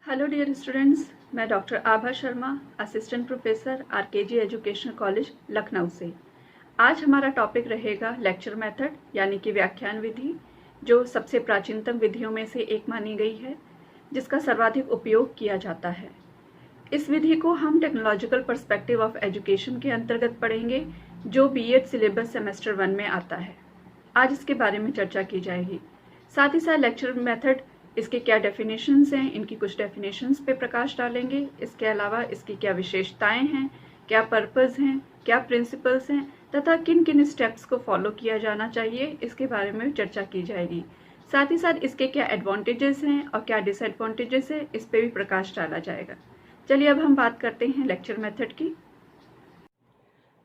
Hello dear students, मैं doctor Abha Sharma, assistant professor RKG educational college Lucknow से। आज हमारा टॉपिक रहेगा लेक्चर मेथड यानी कि व्याख्यान विधि, जो सबसे प्राचीनतम विधियों में से एक मानी गई है, जिसका सर्वाधिक उपयोग किया जाता है। इस विधि को हम टेक्नोलॉजिकल पर्सपेक्टिव ऑफ एजुकेशन के अंतर्गत पढ़ेंगे, जो बीएड सिलेबस सेमेस्टर 1 में आता है। आज इसके बारे में चर्चा की जाएगी। साथ ही साथ लेक्चर मेथड, इसके क्या डेफिनेशंस हैं, इनकी कुछ डेफिनेशंस पे प्रकाश डालेंगे। इसके अलावा इसकी क्या विशेषताएं हैं, क्या पर्पस हैं, क्या प्रिंसिपल्स हैं तथा किन किन स्टेप्स को फॉलो किया जाना चाहिए, इसके बारे में चर्चा की जाएगी। साथ ही साथ इसके क्या एडवांटेजेस हैं और क्या डिसएडवांटेजेस है, इस पे भी प्रकाश डाला जाएगा। चलिए अब हम बात करते हैं लेक्चर मेथड की।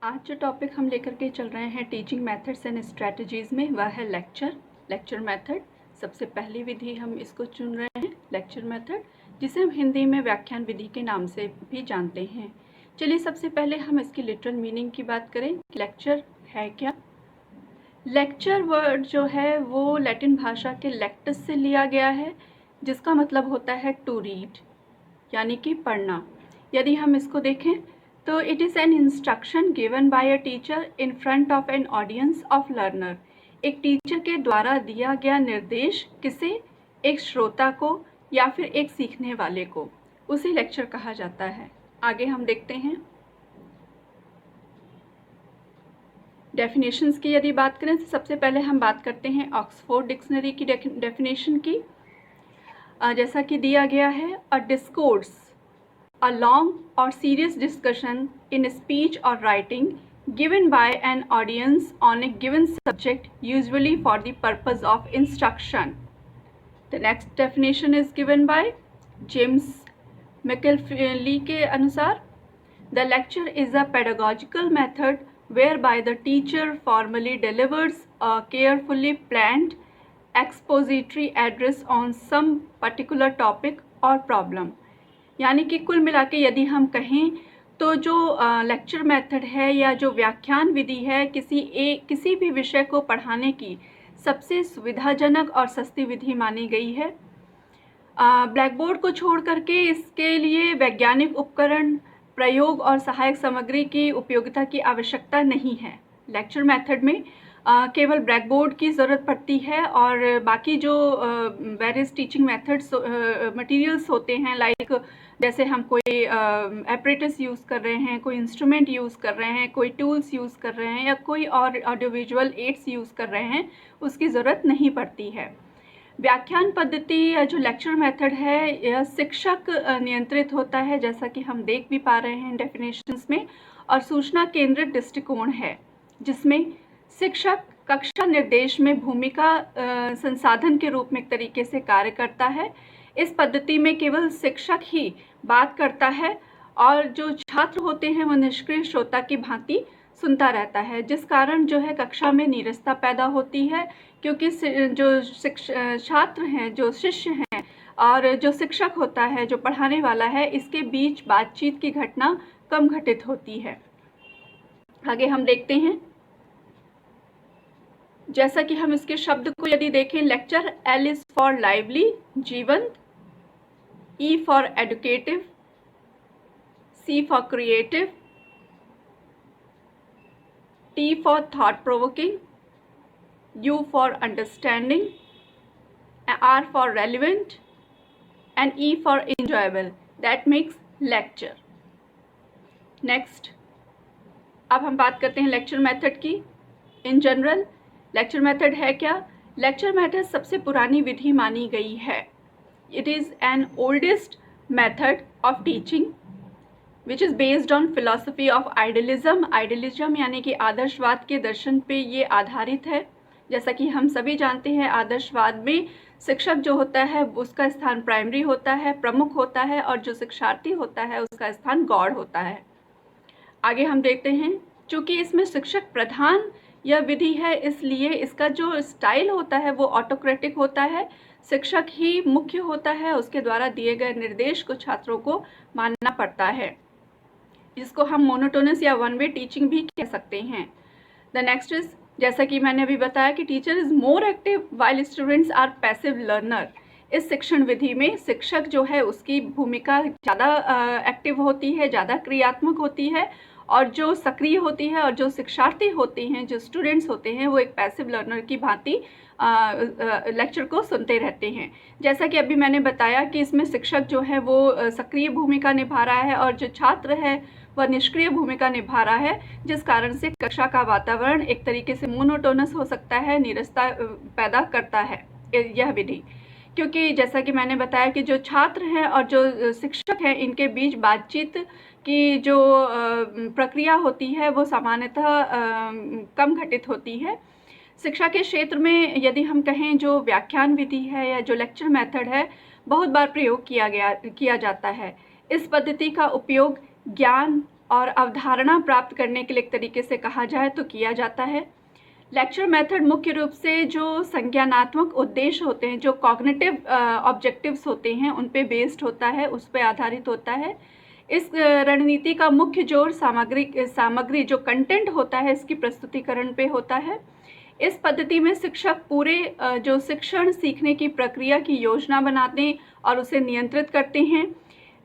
आज जो टॉपिक हम लेकर के चल रहे हैं टीचिंग मेथड्स एंड स्ट्रेटजीज में, वह है लेक्चर मेथड। सबसे पहली विधि हम इसको चुन रहे हैं, लेक्चर मेथड, जिसे हम हिंदी में व्याख्यान विधि के नाम से भी जानते हैं। चलिए सबसे पहले हम इसकी लिटरल मीनिंग की बात करें। लेक्चर है क्या? लेक्चर वर्ड जो है वो लैटिन भाषा के लेक्टस से लिया गया है, जिसका मतलब होता है टू रीड, यानी कि पढ़ना। यदि हम इसको देखें तो it is an instruction given by a teacher in front of an audience of learner. एक टीचर के द्वारा दिया गया निर्देश किसे? एक श्रोता को या फिर एक सीखने वाले को, उसे लेक्चर कहा जाता है। आगे हम देखते हैं डेफिनेशंस की। यदि बात करें तो सबसे पहले हम बात करते हैं ऑक्सफोर्ड डिक्शनरी की डेफिनेशन की। जैसा कि दिया गया है, अ discourse, a long or serious discussion in speech or writing given by an audience on a given subject, usually for the purpose of instruction. The next definition is given by James McIlfeely के अनुसार, the lecture is a pedagogical method whereby the teacher formally delivers a carefully planned expository address on some particular topic or problem. यानी कि कुल मिला के यदि हम कहें तो जो लेक्चर मेथड है या जो व्याख्यान विधि है, किसी भी विषय को पढ़ाने की सबसे सुविधाजनक और सस्ती विधि मानी गई है। ब्लैक बोर्ड को छोड़ करके इसके लिए वैज्ञानिक उपकरण, प्रयोग और सहायक सामग्री की उपयोगिता की आवश्यकता नहीं है। लेक्चर मेथड में केवल ब्लैक बोर्ड की ज़रूरत पड़ती है और बाकी जो वेरियस टीचिंग मेथड्स मटेरियल्स होते हैं, लाइक जैसे हम कोई एपरेटस यूज़ कर रहे हैं, कोई इंस्ट्रूमेंट यूज़ कर रहे हैं, कोई टूल्स यूज़ कर रहे हैं या कोई और ऑडियो विजुअल एड्स यूज़ कर रहे हैं, उसकी ज़रूरत नहीं पड़ती है। व्याख्यान पद्धति या जो लेक्चर मेथड है, यह शिक्षक नियंत्रित होता है, जैसा कि हम देख भी पा रहे हैं डेफिनेशंस में, और सूचना केंद्रित दृष्टिकोण है, जिसमें शिक्षक कक्षा निर्देश में भूमिका संसाधन के रूप में एक तरीके से कार्य करता है। इस पद्धति में केवल शिक्षक ही बात करता है और जो छात्र होते हैं वो निष्क्रिय श्रोता की भांति सुनता रहता है, जिस कारण जो है कक्षा में नीरसता पैदा होती है, क्योंकि जो छात्र हैं, जो शिष्य हैं और जो शिक्षक होता है, जो पढ़ाने वाला है, इसके बीच बातचीत की घटना कम घटित होती है। आगे हम देखते हैं, जैसा कि हम इसके शब्द को यदि देखें, lecture, L is for lively, जीवंत, E for educative, C for creative, T for thought provoking, U for understanding, R for relevant and E for enjoyable. That makes lecture. Next, अब हम बात करते हैं लेक्चर मेथड की। In general lecture method है क्या? Lecture method सबसे पुरानी विधि मानी गई है। It is an oldest method of teaching which is based on philosophy of idealism. Idealism यानी कि आदर्शवाद के दर्शन पे ये आधारित है। जैसा कि हम सभी जानते हैं, आदर्शवाद में शिक्षक जो होता है उसका स्थान प्राइमरी होता है, प्रमुख होता है, और जो शिक्षार्थी होता है उसका स्थान गॉड होता है। आगे हम देखते हैं, चूँकि इसमें शिक्षक प्रधान यह विधि है, इसलिए इसका जो स्टाइल होता है वो ऑटोक्रेटिक होता है। शिक्षक ही मुख्य होता है, उसके द्वारा दिए गए निर्देश को छात्रों को मानना पड़ता है, जिसको हम मोनोटोनस या वन वे टीचिंग भी कह सकते हैं। द नेक्स्ट इज, जैसा कि मैंने अभी बताया कि teacher is more active while students are passive learner, इस शिक्षण विधि में शिक्षक जो है उसकी भूमिका ज़्यादा एक्टिव होती है, ज़्यादा क्रियात्मक होती है, और जो सक्रिय होती है और जो शिक्षार्थी होते हैं, जो स्टूडेंट्स होते हैं, वो एक पैसिव लर्नर की भांति लेक्चर को सुनते रहते हैं। जैसा कि अभी मैंने बताया कि इसमें शिक्षक जो है वो सक्रिय भूमिका निभा रहा है और जो छात्र है वह निष्क्रिय भूमिका निभा रहा है, जिस कारण से कक्षा का वातावरण एक तरीके से मोनोटोनस हो सकता है, नीरसता पैदा करता है यह विधि। क्योंकि जैसा कि मैंने बताया कि जो छात्र हैं और जो शिक्षक हैं, इनके बीच बातचीत की जो प्रक्रिया होती है वो सामान्यतः कम घटित होती है। शिक्षा के क्षेत्र में यदि हम कहें, जो व्याख्यान विधि है या जो लेक्चर मेथड है, बहुत बार प्रयोग किया जाता है। इस पद्धति का उपयोग ज्ञान और अवधारणा प्राप्त करने के लिए एक तरीके से कहा जाए तो किया जाता है। लेक्चर मेथड मुख्य रूप से जो संज्ञानात्मक उद्देश्य होते हैं, जो कॉग्निटिव ऑब्जेक्टिव्स होते हैं, उन पे बेस्ड होता है, उस पे आधारित होता है। इस रणनीति का मुख्य जोर सामग्री जो कंटेंट होता है इसकी प्रस्तुतिकरण पे होता है। इस पद्धति में शिक्षक पूरे जो शिक्षण सीखने की प्रक्रिया की योजना बनाते और उसे नियंत्रित करते हैं।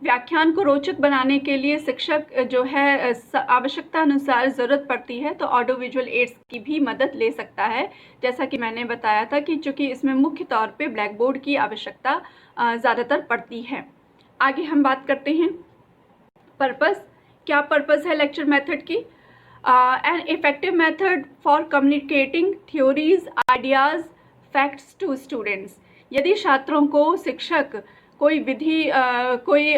व्याख्यान को रोचक बनाने के लिए शिक्षक जो है आवश्यकता अनुसार ज़रूरत पड़ती है तो ऑडियो विजुअल एड्स की भी मदद ले सकता है। जैसा कि मैंने बताया था कि चूँकि इसमें मुख्य तौर पे ब्लैक बोर्ड की आवश्यकता ज़्यादातर पड़ती है। आगे हम बात करते हैं पर्पस। क्या पर्पस है लेक्चर मेथड की? An effective method for communicating theories, ideas, facts to students. यदि छात्रों को शिक्षक कोई विधि कोई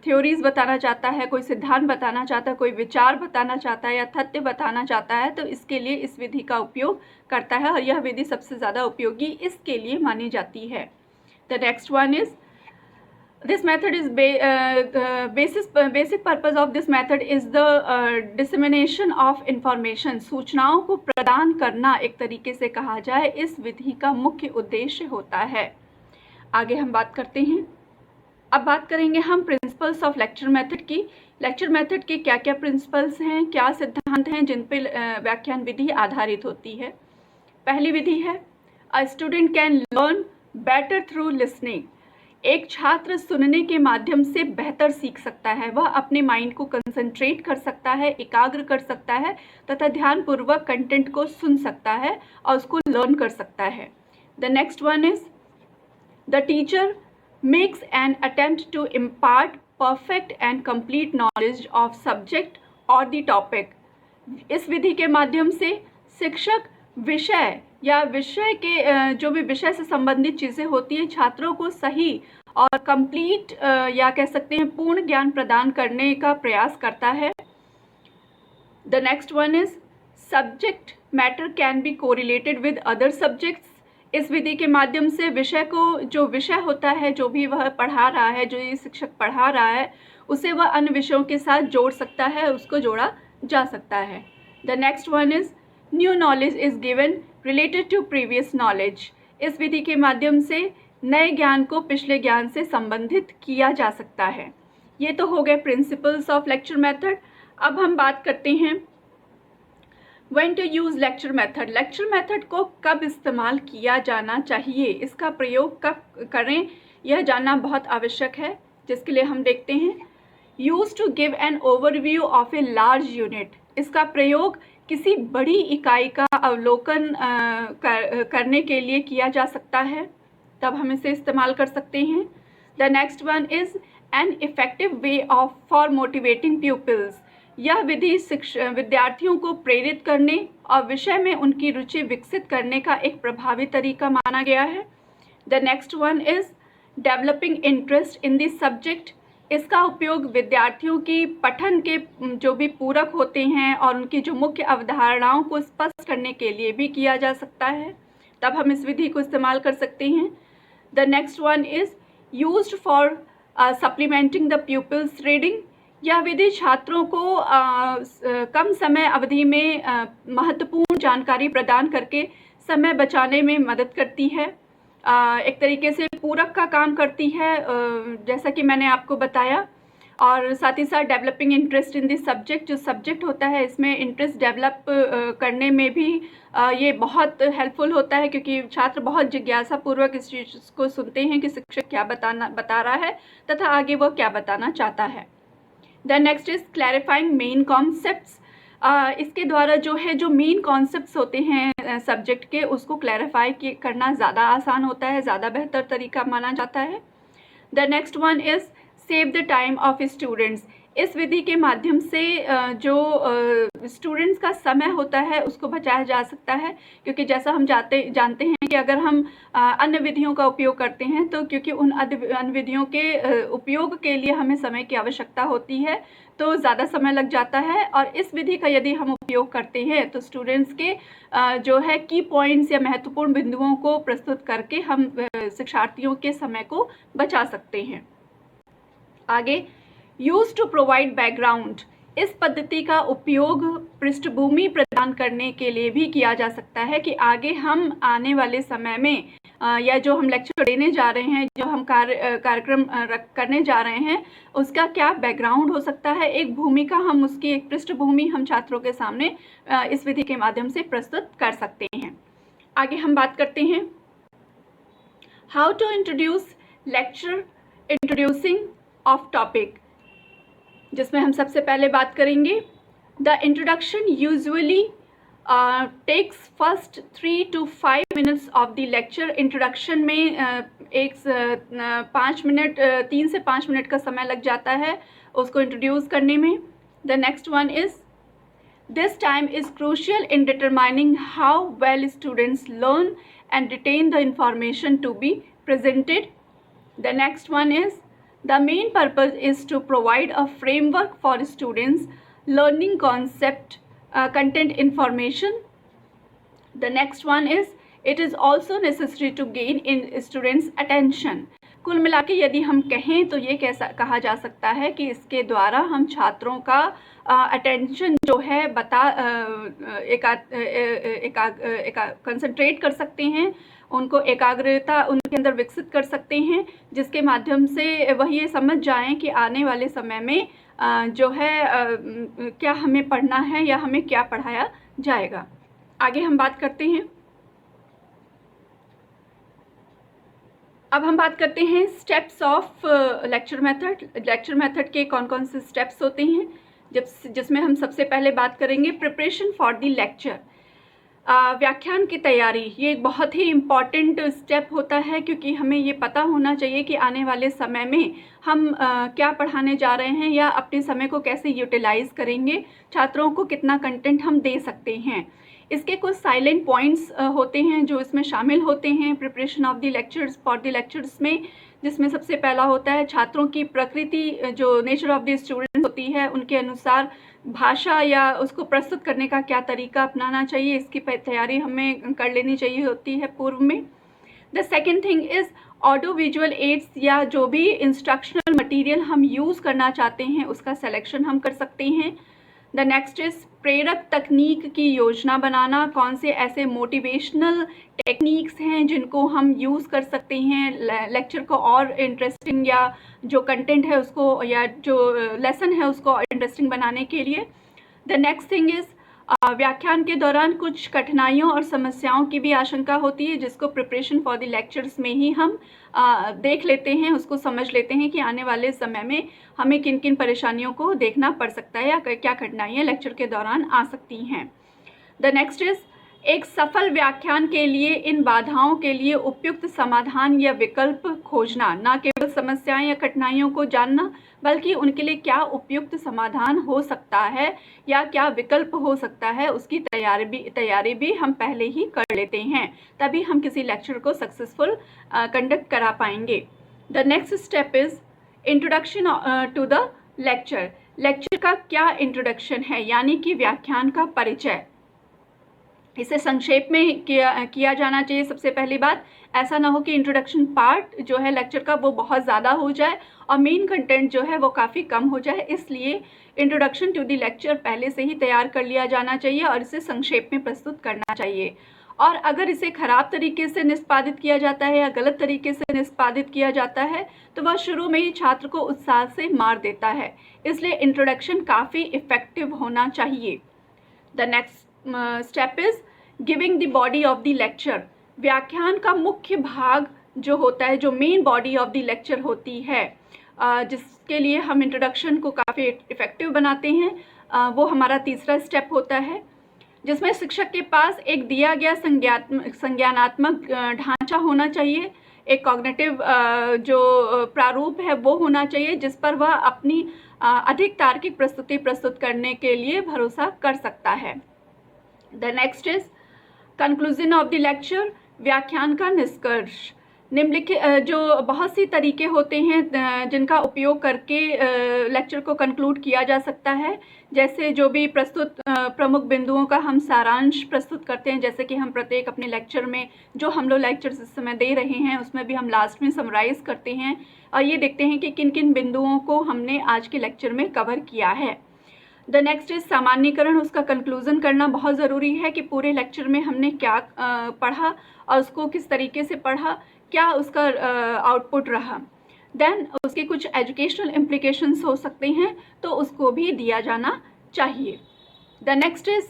थ्योरीज बताना चाहता है, कोई सिद्धांत बताना चाहता है, कोई विचार बताना चाहता है या तथ्य बताना चाहता है तो इसके लिए इस विधि का उपयोग करता है और यह विधि सबसे ज़्यादा उपयोगी इसके लिए मानी जाती है। The next one is this method is basic purpose of this method is the dissemination of information। सूचनाओं को प्रदान करना एक तरीके से कहा जाए इस विधि का मुख्य उद्देश्य होता है। आगे हम बात करते हैं। अब बात करेंगे हम प्रिंसिपल्स ऑफ लेक्चर मेथड की। लेक्चर मेथड के क्या क्या प्रिंसिपल्स हैं, क्या सिद्धांत हैं जिन पर व्याख्यान विधि आधारित होती है। पहली विधि है a student can learn better through listening. एक छात्र सुनने के माध्यम से बेहतर सीख सकता है, वह अपने माइंड को कंसंट्रेट कर सकता है, एकाग्र कर सकता है तथा ध्यानपूर्वक कंटेंट को सुन सकता है और उसको लर्न कर सकता है। The next one is the teacher makes an attempt to impart perfect and complete knowledge of subject और द टॉपिक। इस विधि के माध्यम से शिक्षक विषय या विषय के जो भी विषय से संबंधित चीज़ें होती हैं छात्रों को सही और कंप्लीट या कह सकते हैं पूर्ण ज्ञान प्रदान करने का प्रयास करता है। The next one is subject matter can be correlated with other subjects. इस विधि के माध्यम से विषय को, जो विषय होता है, जो भी वह पढ़ा रहा है, जो ये शिक्षक पढ़ा रहा है, उसे वह अन्य विषयों के साथ जोड़ सकता है, उसको जोड़ा जा सकता है। The next one is new knowledge is given related to previous knowledge. इस विधि के माध्यम से नए ज्ञान को पिछले ज्ञान से संबंधित किया जा सकता है। ये तो हो गए प्रिंसिपल्स ऑफ लेक्चर मेथड। अब हम बात करते हैं when to use lecture method. Lecture method को कब इस्तेमाल किया जाना चाहिए, इसका प्रयोग कब करें, यह जानना बहुत आवश्यक है, जिसके लिए हम देखते हैं use to give an overview of a large unit. इसका प्रयोग किसी बड़ी इकाई का अवलोकन करने के लिए किया जा सकता है, तब हम इसे इस्तेमाल कर सकते हैं। The next one is an effective way of for motivating pupils. यह विधि विद्यार्थियों को प्रेरित करने और विषय में उनकी रुचि विकसित करने का एक प्रभावी तरीका माना गया है। The next one is developing interest in this subject. इसका उपयोग विद्यार्थियों की पठन के जो भी पूरक होते हैं और उनकी जो मुख्य अवधारणाओं को स्पष्ट करने के लिए भी किया जा सकता है, तब हम इस विधि को इस्तेमाल कर सकते हैं। The next one is used for supplementing the pupils reading. यह विधि छात्रों को कम समय अवधि में महत्वपूर्ण जानकारी प्रदान करके समय बचाने में मदद करती है, एक तरीके से पूरक का काम करती है। जैसा कि मैंने आपको बताया, और साथ ही साथ developing interest in this subject, जो सब्जेक्ट होता है इसमें इंटरेस्ट डेवलप करने में भी ये बहुत हेल्पफुल होता है, क्योंकि छात्र बहुत जिज्ञासापूर्वक इस चीज़ को सुनते हैं कि शिक्षक क्या बता रहा है तथा आगे वो क्या बताना चाहता है। The next is clarifying main concepts. इसके द्वारा जो मेन कॉन्सेप्ट्स होते हैं सब्जेक्ट के, उसको क्लैरिफाई करना ज़्यादा आसान होता है, ज़्यादा बेहतर तरीका माना जाता है। The next one is save the time of students. इस विधि के माध्यम से जो स्टूडेंट्स का समय होता है उसको बचाया जा सकता है, क्योंकि जैसा हम जानते हैं कि अगर हम अन्य विधियों का उपयोग करते हैं तो क्योंकि उन अन्य विधियों के उपयोग के लिए हमें समय की आवश्यकता होती है, तो ज़्यादा समय लग जाता है। और इस विधि का यदि हम उपयोग करते हैं तो स्टूडेंट्स के जो है की पॉइंट्स या महत्वपूर्ण बिंदुओं को प्रस्तुत करके हम शिक्षार्थियों के समय को बचा सकते हैं। आगे, यूज टू प्रोवाइड बैकग्राउंड। इस पद्धति का उपयोग पृष्ठभूमि प्रदान करने के लिए भी किया जा सकता है कि आगे हम आने वाले समय में या जो हम लेक्चर देने जा रहे हैं, जो हम कार्यक्रम करने जा रहे हैं, उसका क्या बैकग्राउंड हो सकता है, एक भूमिका हम उसकी एक पृष्ठभूमि हम छात्रों के सामने इस विधि के माध्यम से प्रस्तुत कर सकते हैं। आगे हम बात करते हैं how to introduce lecture introducing of topic, जिसमें हम सबसे पहले बात करेंगे the introduction usually takes first 3 to 5 minutes of the lecture. Introduction में 3 से 5 मिनट का समय लग जाता है उसको इंट्रोड्यूस करने में। The next one is this time is crucial in determining how well students learn and retain the information to be presented. The next one is the main purpose is to provide a framework for students learning content information. The next one is it is also necessary to gain in students attention. कुल मिला के यदि हम कहें तो ये कहा जा सकता है कि इसके द्वारा हम छात्रों का अटेंशन जो है कंसंट्रेट कर सकते हैं, उनको एकाग्रता उनके अंदर विकसित कर सकते हैं, जिसके माध्यम से वह ये समझ जाएं कि आने वाले समय में जो है क्या हमें पढ़ना है या हमें क्या पढ़ाया जाएगा। आगे हम बात करते हैं, अब हम बात करते हैं steps of lecture method. Lecture method के कौन कौन से स्टेप्स होते हैं, जिसमें हम सबसे पहले बात करेंगे प्रिपरेशन फॉर द लेक्चर। व्याख्यान की तैयारी, ये एक बहुत ही इम्पॉर्टेंट स्टेप होता है, क्योंकि हमें ये पता होना चाहिए कि आने वाले समय में हम क्या पढ़ाने जा रहे हैं या अपने समय को कैसे यूटिलाइज करेंगे, छात्रों को कितना कंटेंट हम दे सकते हैं। इसके कुछ साइलेंट पॉइंट्स होते हैं जो इसमें शामिल होते हैं preparation of the lectures for the lectures में, जिसमें सबसे पहला होता है छात्रों की प्रकृति, जो नेचर ऑफ द स्टूडेंट होती है, उनके अनुसार भाषा या उसको प्रस्तुत करने का क्या तरीका अपनाना चाहिए, इसकी तैयारी हमें कर लेनी चाहिए होती है पूर्व में। The second thing is audio visual aids, या जो भी इंस्ट्रक्शनल मटेरियल हम यूज़ करना चाहते हैं उसका सिलेक्शन हम कर सकते हैं। द नेक्स्ट इज प्रेरक तकनीक की योजना बनाना, कौन से ऐसे मोटिवेशनल टेक्निक्स हैं जिनको हम यूज़ कर सकते हैं लेक्चर को और इंटरेस्टिंग, या जो कंटेंट है उसको या जो लेसन है उसको और इंटरेस्टिंग बनाने के लिए। द नेक्स्ट थिंग इज़ व्याख्यान के दौरान कुछ कठिनाइयों और समस्याओं की भी आशंका होती है, जिसको प्रिपरेशन फॉर द लेक्चर्स में ही हम देख लेते हैं, उसको समझ लेते हैं कि आने वाले समय में हमें किन किन परेशानियों को देखना पड़ सकता है या क्या कठिनाइयाँ लेक्चर के दौरान आ सकती हैं। द नेक्स्ट इज़ एक सफल व्याख्यान के लिए इन बाधाओं के लिए उपयुक्त समाधान या विकल्प खोजना, न केवल समस्याएं या कठिनाइयों को जानना बल्कि उनके लिए क्या उपयुक्त समाधान हो सकता है या क्या विकल्प हो सकता है, उसकी तैयारी भी हम पहले ही कर लेते हैं, तभी हम किसी लेक्चर को सक्सेसफुल कंडक्ट करा पाएंगे। The next step is introduction to the lecture. Lecture का क्या इंट्रोडक्शन है, यानी कि व्याख्यान का परिचय, इसे संक्षेप में किया जाना चाहिए। सबसे पहली बात, ऐसा ना हो कि इंट्रोडक्शन पार्ट जो है लेक्चर का वो बहुत ज़्यादा हो जाए और मेन कंटेंट जो है वो काफ़ी कम हो जाए, इसलिए इंट्रोडक्शन टू द लेक्चर पहले से ही तैयार कर लिया जाना चाहिए और इसे संक्षेप में प्रस्तुत करना चाहिए। और अगर इसे ख़राब तरीके से निष्पादित किया जाता है या गलत तरीके से निष्पादित किया जाता है तो वह शुरू में ही छात्र को उत्साह से मार देता है। इसलिए इंट्रोडक्शन काफ़ी इफ़ेक्टिव होना चाहिए। The next step is giving the body of the lecture. व्याख्यान का मुख्य भाग जो होता है, जो main body of the lecture होती है, जिसके लिए हम इंट्रोडक्शन को काफ़ी इफ़ेक्टिव बनाते हैं, वो हमारा तीसरा स्टेप होता है, जिसमें शिक्षक के पास एक दिया गया संज्ञानात्मक ढांचा होना चाहिए, एक कॉग्निटिव जो प्रारूप है वो होना चाहिए, जिस पर वह अपनी अधिक तार्किक प्रस्तुति प्रस्तुत करने के लिए भरोसा कर सकता है। The next is conclusion of the lecture, व्याख्यान का निष्कर्ष। निम्नलिखित जो बहुत सी तरीके होते हैं जिनका उपयोग करके लेक्चर को कंक्लूड किया जा सकता है। जैसे जो भी प्रस्तुत प्रमुख बिंदुओं का हम सारांश प्रस्तुत करते हैं, जैसे कि हम प्रत्येक अपने लेक्चर में जो हम लोग लेक्चर्स इस समय दे रहे हैं उसमें भी हम लास्ट में समराइज़ करते हैं और ये देखते हैं कि किन किन बिंदुओं को हमने आज के लेक्चर में कवर किया है। द नेक्स्ट इज सामान्यीकरण, उसका कंक्लूजन करना बहुत ज़रूरी है कि पूरे लेक्चर में हमने क्या पढ़ा और उसको किस तरीके से पढ़ा, क्या उसका आउटपुट रहा। देन उसके कुछ एजुकेशनल इम्प्लीकेशंस हो सकते हैं तो उसको भी दिया जाना चाहिए। The next is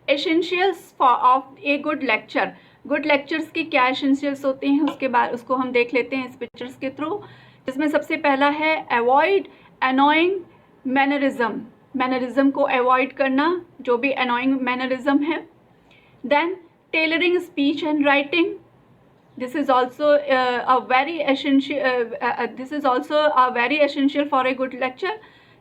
essentials of a good lecture. Good lectures के क्या एसेंशियल्स होते हैं उसके बाद उसको हम देख लेते हैं इस पिक्चर्स के थ्रू, जिसमें सबसे पहला है अवॉइड अनोइंग मैनरिज्म। मैनरिज्म को अवॉइड करना, जो भी अनोइंग मैनरिज्म है। Then tailoring speech and writing, this is also a very essential for a good lecture.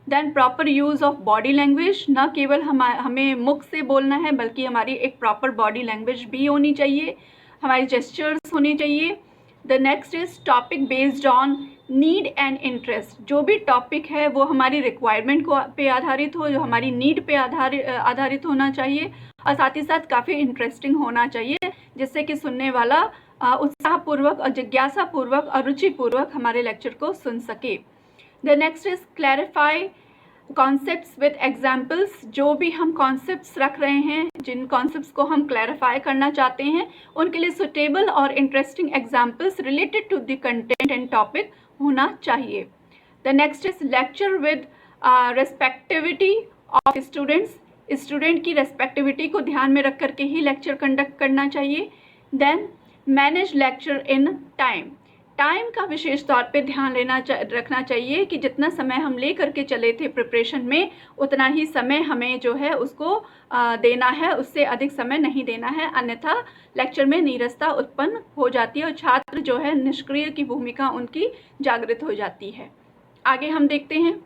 Then proper use of body language, न केवल हमें मुख से बोलना है बल्कि हमारी एक प्रॉपर बॉडी लैंग्वेज भी होनी चाहिए, हमारी जेस्चर्स होनी चाहिए। The next is topic based on need and interest. जो भी टॉपिक है वो हमारी रिक्वायरमेंट को पे आधारित हो, जो हमारी नीड पे आधारित होना चाहिए और साथ ही साथ काफ़ी इंटरेस्टिंग होना चाहिए, जिससे कि सुनने वाला उत्साहपूर्वक और जिज्ञासापूर्वक और रुचिपूर्वक हमारे लेक्चर को सुन सके। The next is clarify concepts with examples. जो भी हम कॉन्सेप्ट्स रख रहे हैं, जिन कॉन्सेप्ट्स को हम क्लैरिफाई करना चाहते हैं, उनके लिए सुटेबल और interesting examples related to the content and topic होना चाहिए। The next is lecture with respectivity of students. Student की रेस्पेक्टिविटी को ध्यान में रख करके ही लेक्चर कंडक्ट करना चाहिए। Then manage lecture in time. Time का विशेष तौर पे ध्यान रखना चाहिए कि जितना समय हम ले करके चले थे प्रिपरेशन में, उतना ही समय हमें जो है उसको देना है, उससे अधिक समय नहीं देना है, अन्यथा लेक्चर में नीरसता उत्पन्न हो जाती है और छात्र जो है निष्क्रिय की भूमिका उनकी जागृत हो जाती है। आगे हम देखते हैं,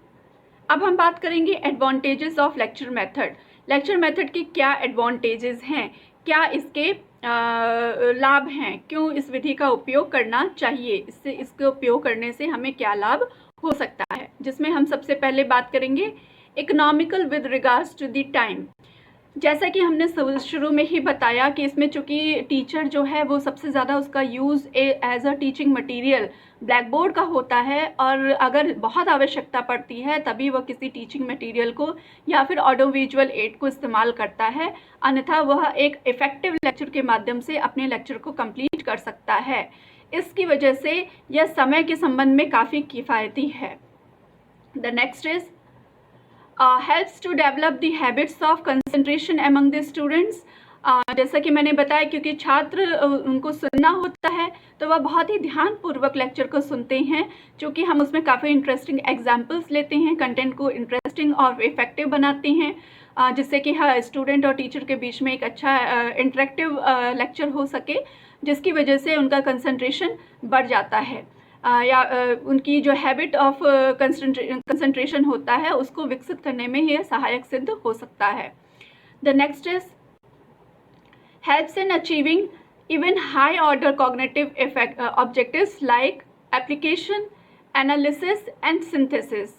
अब हम बात करेंगे advantages of lecture method. Lecture method की क्या एडवांटेजेस हैं, क्या इसके लाभ हैं, क्यों इस विधि का उपयोग करना चाहिए, इसके उपयोग करने से हमें क्या लाभ हो सकता है, जिसमें हम सबसे पहले बात करेंगे economical with regards to the time. जैसा कि हमने शुरू में ही बताया कि इसमें चूँकि टीचर जो है वो सबसे ज़्यादा उसका use as a teaching material black board का होता है, और अगर बहुत आवश्यकता पड़ती है तभी वह किसी टीचिंग मटेरियल को या फिर ऑडियो विजुअल एड को इस्तेमाल करता है, अन्यथा वह एक इफ़ेक्टिव लेक्चर के माध्यम से अपने लेक्चर को कंप्लीट कर सकता है। इसकी वजह से यह समय के संबंध में काफ़ी किफ़ायती है। The next is helps to develop the habits of concentration among the students। जैसा कि मैंने बताया, क्योंकि छात्र उनको सुनना होता है तो वह बहुत ही ध्यानपूर्वक लेक्चर को सुनते हैं, क्योंकि हम उसमें काफ़ी इंटरेस्टिंग एग्जाम्पल्स लेते हैं, कंटेंट को इंटरेस्टिंग और इफ़ेक्टिव बनाते हैं, जिससे कि हर स्टूडेंट और टीचर के बीच में एक अच्छा इंटरेक्टिव लेक्चर हो सके, जिसकी वजह से उनका कंसंट्रेशन बढ़ जाता है या उनकी जो हैबिट ऑफ कंसंट्रेशन होता है उसको विकसित करने में यह सहायक सिद्ध हो सकता है। The next is helps in achieving even high order cognitive objectives like application, analysis and synthesis.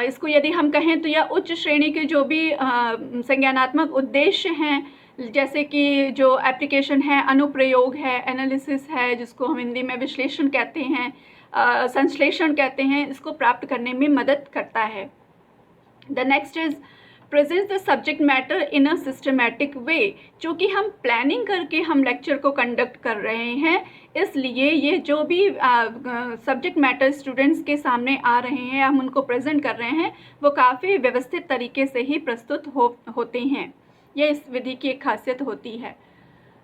इसको यदि हम कहें तो यह उच्च श्रेणी के जो भी संज्ञानात्मक उद्देश्य हैं, जैसे कि जो एप्लीकेशन है, अनुप्रयोग है, एनालिसिस है, जिसको हम हिंदी में विश्लेषण कहते हैं, संश्लेषण कहते हैं, इसको प्राप्त करने में मदद करता है। The next is present the subject matter in a systematic way. चूँकि हम प्लानिंग करके हम लेक्चर को कंडक्ट कर रहे हैं, इसलिए ये जो भी सब्जेक्ट मैटर स्टूडेंट्स के सामने आ रहे हैं, हम उनको प्रेजेंट कर रहे हैं, वो काफ़ी व्यवस्थित तरीके से ही प्रस्तुत होते हैं। ये इस विधि की एक खासियत होती है।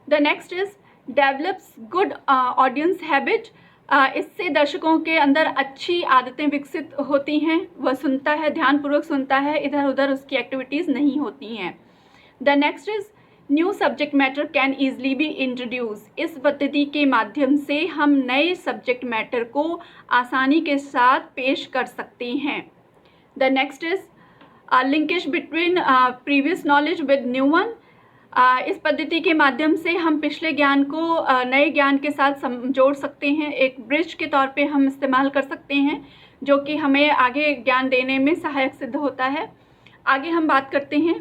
The next is develops good audience habit. इससे दर्शकों के अंदर अच्छी आदतें विकसित होती हैं, वह सुनता है, ध्यानपूर्वक सुनता है, इधर उधर उसकी एक्टिविटीज़ नहीं होती हैं। The next is new subject matter can easily be introduce. इस पद्धति के माध्यम से हम नए सब्जेक्ट मैटर को आसानी के साथ पेश कर सकते हैं। The next is linkage between previous knowledge with new one. इस पद्धति के माध्यम से हम पिछले ज्ञान को नए ज्ञान के साथ जोड़ सकते हैं, एक ब्रिज के तौर पे हम इस्तेमाल कर सकते हैं, जो कि हमें आगे ज्ञान देने में सहायक सिद्ध होता है। आगे हम बात करते हैं,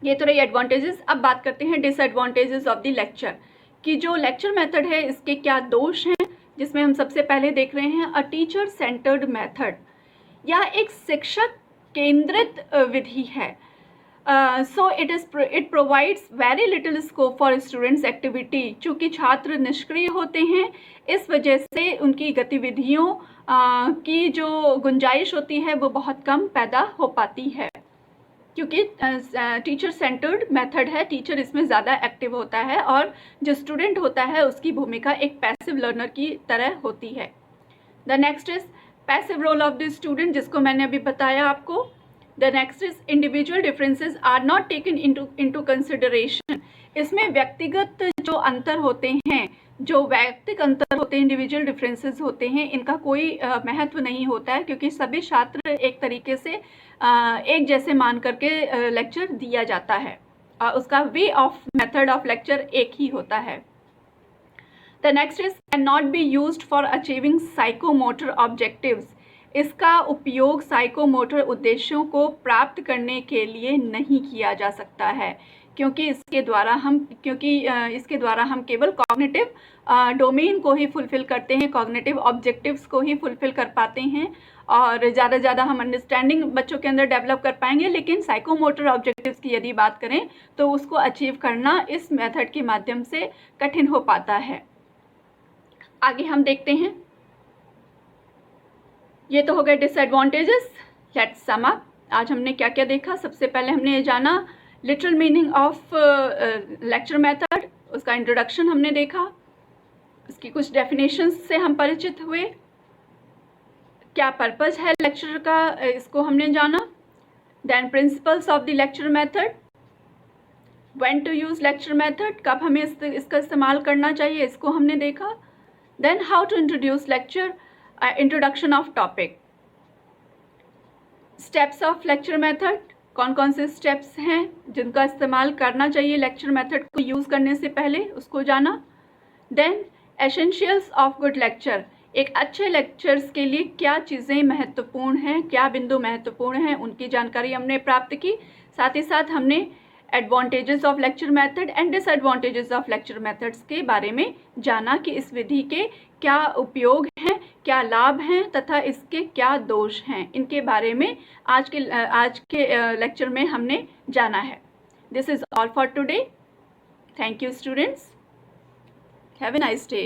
ये तो रही एडवांटेजेस। अब बात करते हैं डिसएडवांटेजेस ऑफ द लेक्चर, कि जो लेक्चर मेथड है इसके क्या दोष हैं, जिसमें हम सबसे पहले देख रहे हैं अ टीचर सेंटर्ड मेथड। यह एक शिक्षक केंद्रित विधि है। So it provides very little scope for students activity. चूँकि छात्र निष्क्रिय होते हैं, इस वजह से उनकी गतिविधियों की जो गुंजाइश होती है वो बहुत कम पैदा हो पाती है, क्योंकि टीचर सेंटर्ड मेथड है, टीचर इसमें ज़्यादा एक्टिव होता है और जो स्टूडेंट होता है उसकी भूमिका एक पैसिव लर्नर की तरह होती है। The next is passive role of the student, जिसको मैंने अभी बताया आपको। The next is individual differences are not taken into consideration. इसमें व्यक्तिगत जो अंतर होते हैं, जो वैयक्तिक अंतर होते हैं, इंडिविजुअल डिफरेंसेस होते हैं, इनका कोई महत्व नहीं होता है, क्योंकि सभी छात्र एक तरीके से एक जैसे मान करके लेक्चर दिया जाता है, उसका way of method of lecture एक ही होता है। The next is can not be used for achieving psychomotor objectives. इसका उपयोग साइकोमोटर उद्देश्यों को प्राप्त करने के लिए नहीं किया जा सकता है, क्योंकि इसके द्वारा हम केवल कॉग्निटिव डोमेन को ही फुलफ़िल करते हैं, कॉग्निटिव ऑब्जेक्टिव्स को ही फुलफ़िल कर पाते हैं, और ज़्यादा से ज़्यादा हम अंडरस्टैंडिंग बच्चों के अंदर डेवलप कर पाएंगे। लेकिन साइकोमोटर ऑब्जेक्टिव्स की यदि बात करें तो उसको अचीव करना इस मेथड के माध्यम से कठिन हो पाता है। आगे हम देखते हैं, ये तो हो गए डिसएडवांटेजेस। Let's sum up. आज हमने क्या क्या देखा? सबसे पहले हमने ये जाना literal meaning of lecture method, उसका इंट्रोडक्शन हमने देखा, उसकी कुछ डेफिनेशंस से हम परिचित हुए, क्या पर्पस है लेक्चर का इसको हमने जाना। Then principles of the lecture method, when to use lecture method, कब हमें इसका इस्तेमाल करना चाहिए, इसको हमने देखा। Then how to introduce lecture, introduction of topic. Steps of lecture method, कौन कौन से स्टेप्स हैं जिनका इस्तेमाल करना चाहिए लेक्चर मेथड को यूज़ करने से पहले, उसको जाना। Then essentials of good lecture, एक अच्छे लेक्चर्स के लिए क्या चीज़ें महत्वपूर्ण हैं, क्या बिंदु महत्वपूर्ण हैं, उनकी जानकारी हमने प्राप्त की। साथ ही साथ हमने advantages of lecture method and disadvantages of lecture methods के बारे में जाना कि इस विधि के क्या उपयोग हैं, क्या लाभ हैं तथा इसके क्या दोष हैं, इनके बारे में आज के लेक्चर में हमने जाना है। This is all for today. Thank you students, have a nice day.